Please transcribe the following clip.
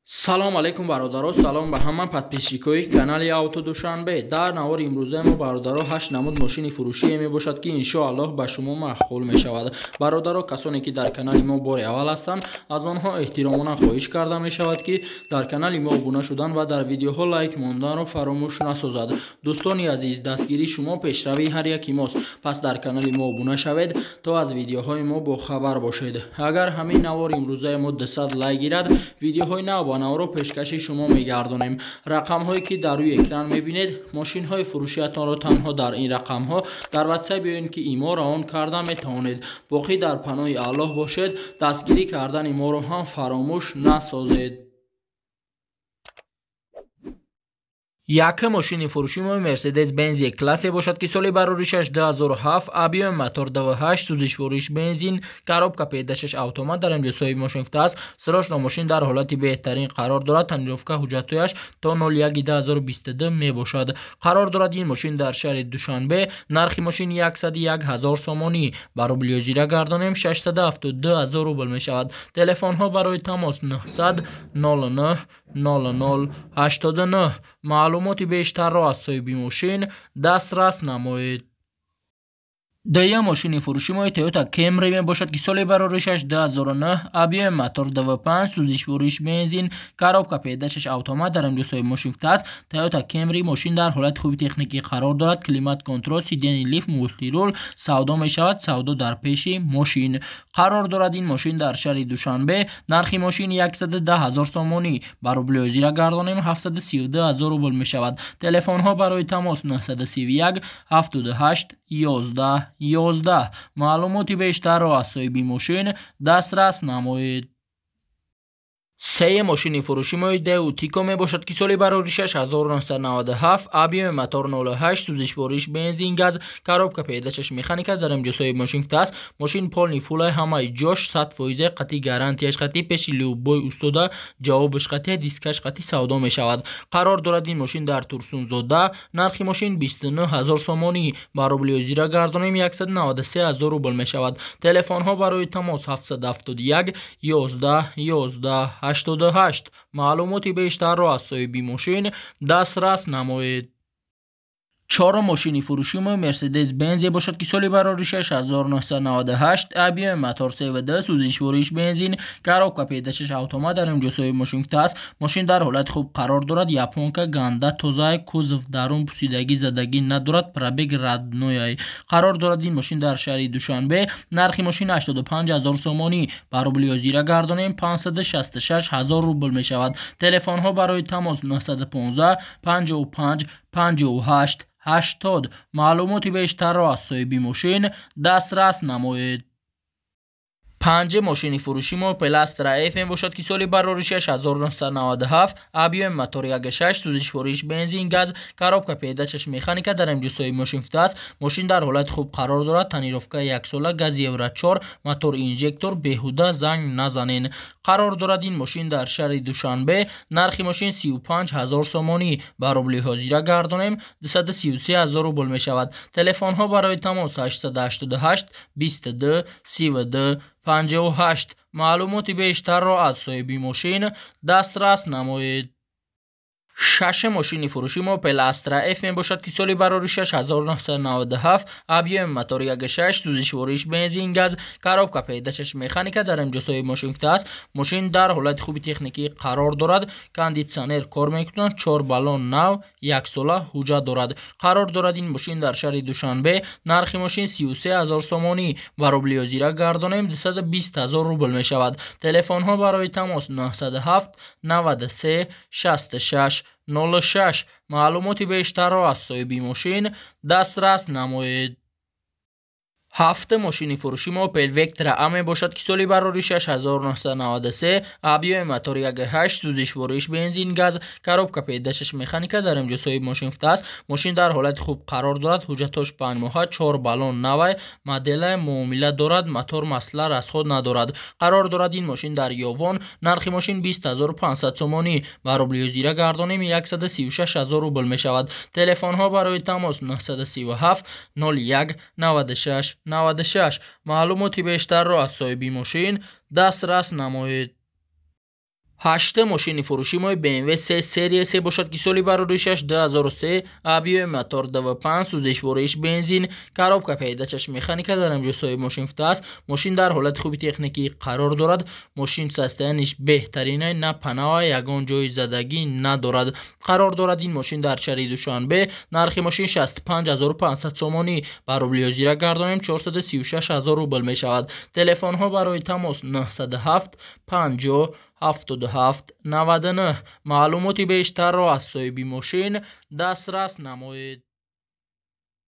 салом алейкум бародаро, салом ба ҳама подписчикои канали Автодушанбе. Дар навори имрӯзаи мо бародаро 8 намуд мошини фурӯшие мебошад ки иншоаллоҳ ба шумо маъқул мешавад. Бародаро, касоне ки дар канали мо бори аввал ҳастанд, аз онҳо эҳтиромона хоҳиш карда мешавад ки дар канали мо обуна шудан ва дар видеоҳо лайк монданро фаромӯш насозад. дӯстони азиз, дастгирии шумо пешравии ҳар яки мост. Пас дар канали мо обуна шавед то аз видеоҳои мо бохабар бошед. агар ҳамин навори имрӯзаи мо 200 лайк гирад, видеоҳои нав ба навро пешкаши шумо мегардонем. рақамҳое ки дар рӯи экран мебинед, мошинҳои фурӯшиятонро танҳо дар ин рақамҳо дар ватсап биёед ки иморо он карда метавонед. боқӣ дар паноҳи Аллоҳ бошед. дастгирӣ кардани моро ҳам фаромӯш насозед. Яка мошини фурӯши мо Mercedes Benz классе бошад ки соли бароришаш 2007, объем мотор 2.8, сӯзишвориш бензин, коробка педашаш автомат дар инҷо соҳиби мошин гуфта аст. срочно мошин дар ҳолати беҳтарин қарор дорад. тонировка ҳуҷҷатҳояш то 01/2022 мебошад. қарор дорад ин мошин дар шаҳри Душанбе. нархи мошин 101,000 сомонӣ. ба рублиёзира гардонем 672,000 рубл мешавад. телефонҳо барои тамос 900 09 00 89. маълумоти бештарро аз соҳиби мошин дастрас намоед. дея мошини фурӯши мои Toyota Camry мебошад ки соли бароришаш 2009, объем мотор 2.5, сӯзишвориш бензин, коробка педашаш автомат дар инҷо соҳиби мошин гуфта аст. Toyota Camry мошин дар ҳолати хуби техникӣ қарор дорад. климат контрол, сидени лифт, мултирул савдо мешавад. савдо дар пеши мошин. қарор дорад ин мошин дар шаҳри Душанбе. нархи мошин 110,000 сомонӣ. ба рублиёзира гардонем 732,000 рубл мешавад. телефонҳо барои тамос 931 78 11 11. маълумоти бештарро аз соҳиби мошин дастрас намоед. сея мошини фурӯши мои Daewoo Tico мебошад ки соли бароришаш 1997, объеми мотор 08, сӯзишвориш бензин газ, коробка педашаш механика дар инҷо соҳиби мошин гуфта аст. мошин полни фулай ҳамаи ҷош 100% қатъи гарантияш қатъи, пеши любой устода ҷавобаш қатъи, дискаш қатъи савдо мешавад. қарор дорад ин мошин дар Турсунзода. нархи мошин 29000 сомонӣ. ба рублиёзира гардонем 193,000 рубл мешавад. телефонҳо барои тамос 771 11 11 88. маълумоти бештарро аз соҳиби мошин дастрас намоед. чорум мошини фурӯши мо Mercedes Benz бошад ки соли бароришаш 1998, объем мотор 3.2, сӯзишвориш бензин, коробка педашаш автомат дар инҷо соҳиби мошин гуфта аст. мошин дар ҳолати хуб қарор дорад. японка ганда тоза, кузов дарун пусидагӣ задагӣ надорад. пробег раднояй. қарор дорад ин мошин дар шаҳри Душанбе. нархи мошин 85,000 сомонӣ. ба рублиёзира гардонем 566,000 рубл мешавад. телефонҳо барои тамос 915 55 58 80. маълумоти бештарро аз соҳиби мошин дастрас намоед. панҷум мошини фурӯши мо Pilastra F мебошад ки соли бароришаш 1997, объем мотор 1.6, сӯзишвориш бензин газ, коробка педашаш механика дар инҷо соҳиби мошин гуфта аст. мошин дар ҳолати хуб қарор дорад. тонировка 1 сола, газ евро 4, мотор инжектор. беҳуда занг назанен. қарор дорад ин мошин дар шаҳри Душанбе. нархи мошин 35,000 сомонӣ. ба рубли ҳозира гардонем 233,000 рубл мешавад. телефонҳо барои тамос 888 22 32 58. маълумоти бештарро аз соҳиби мошин дастрас намоед. шашум мошини фурӯши мо Pilastra F мебошад ки соли бароришаш 1997, объем мотор 1.6, сӯзишвориш бензин газ, коробка педашаш механика дар инҷо соҳиби мошин гуфта аст. мошин дар ҳолати хуби техникӣ қарор дорад. кондитсионер кор мекунад. 4 баллон нав, 1 сола ҳуҷҷат дорад. қарор дорад ин мошин дар шаҳри Душанбе. нархи мошин 33,000 сомонӣ. ба рублиёзира гардонем 220,000 рубл мешавад. телефонҳо барои тамос 907 93 66 06. маълумоти бештарро аз соҳиби мошин дастрас намоед. ҳафтум мошини фурӯши мо Opel Vectra A мебошад ки соли бароришаш 1993, объеми мотор 1.8, сӯзишвориш бензин газ, коробка педашаш механика дар инҷо соҳиби мошин гуфта аст. мошин дар ҳолати хуб қарор дорад. ҳуҷҷатош 5 моҳа, 4 баллон навай, модела муомила дорад. мотор масъала расход надорад. қарор дорад ин мошин дар ёвон. нархи мошин 20500 сомонӣ. ба рублиёзира гардонем 136,000 рубл мешавад. телефонҳо барои тамос 937 01 96 96. маълумоти бештарро аз соҳиби мошин дастрас намоед. 8 мошини фурӯшии BMW 3 серия 3 бошад ки соли бароришаш 2003, объеми мотор DV5, сӯзишворииш бензин, коробка пеҳдачаш механика дар инҷо соҳиби мошин футааст. Мошин дар ҳолати хуби техникӣ қарор дорад. Мошин состояниш беҳтарин, на панава, ягон ҷои задагӣ надорад. қарор дорад ин мошин дар шаҳри Душанбе. нархи мошин 65500 сомонӣ. ба рублиёзира гардонем 436000 рубл мешавад. телефонҳо барои тамос 907 50 77 99. маълумоти бештарро аз соҳиби мошин дастрас намоед.